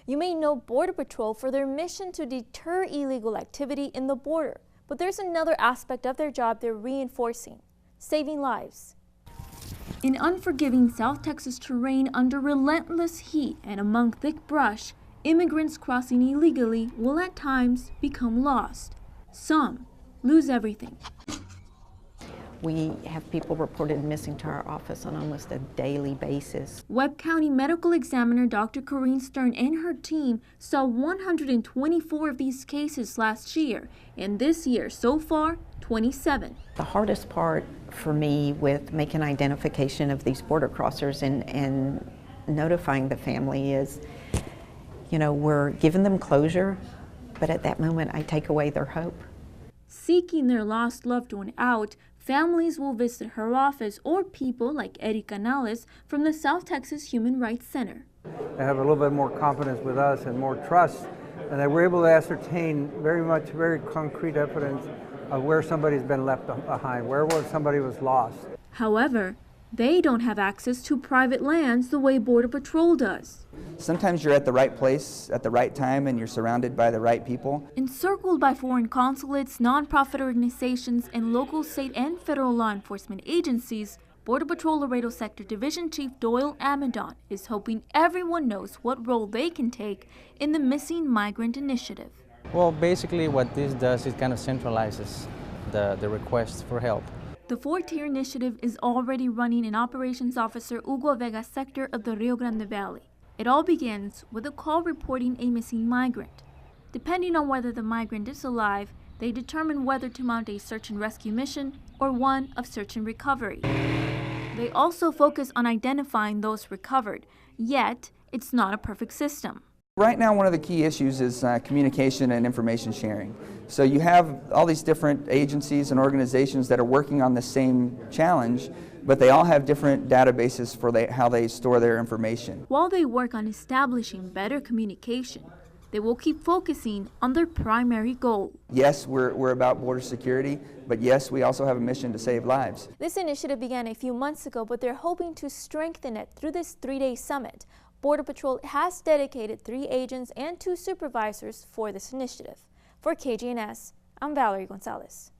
You may know Border Patrol for their mission to deter illegal activity in the border, but there's another aspect of their job they're reinforcing: saving lives. In unforgiving South Texas terrain under relentless heat and among thick brush, immigrants crossing illegally will at times become lost. Some lose everything. We have people reported missing to our office on almost a daily basis. Webb County Medical Examiner Dr. Corrine Stern and her team saw 124 of these cases last year, and this year, so far, 27. The hardest part for me with making identification of these border crossers and notifying the family is, we're giving them closure, but at that moment I take away their hope. Seeking their lost loved one out, families will visit her office or people like Eric Gonzalez from the South Texas Human Rights Center. They have a little bit more confidence with us and more trust, and that we're able to ascertain very concrete evidence of where somebody's been left behind, where somebody was lost. However, they don't have access to private lands the way Border Patrol does. Sometimes you're at the right place at the right time and you're surrounded by the right people. Encircled by foreign consulates, nonprofit organizations, and local, state, and federal law enforcement agencies, Border Patrol Laredo Sector Division Chief Doyle Amidon is hoping everyone knows what role they can take in the Missing Migrant Initiative. Well, basically what this does is kind of centralizes the request for help. The 4-tier initiative is already running in Operations Officer Hugo Vega's sector of the Rio Grande Valley. It all begins with a call reporting a missing migrant. Depending on whether the migrant is alive, they determine whether to mount a search and rescue mission or one of search and recovery. They also focus on identifying those recovered, yet it's not a perfect system. Right now, one of the key issues is communication and information sharing. So you have all these different agencies and organizations that are working on the same challenge, but they all have different databases for how they store their information. While they work on establishing better communication, they will keep focusing on their primary goal. Yes, we're about border security, but yes, we also have a mission to save lives. This initiative began a few months ago, but they're hoping to strengthen it through this 3-day summit. Border Patrol has dedicated 3 agents and 2 supervisors for this initiative. For KGNS, I'm Valerie Gonzalez.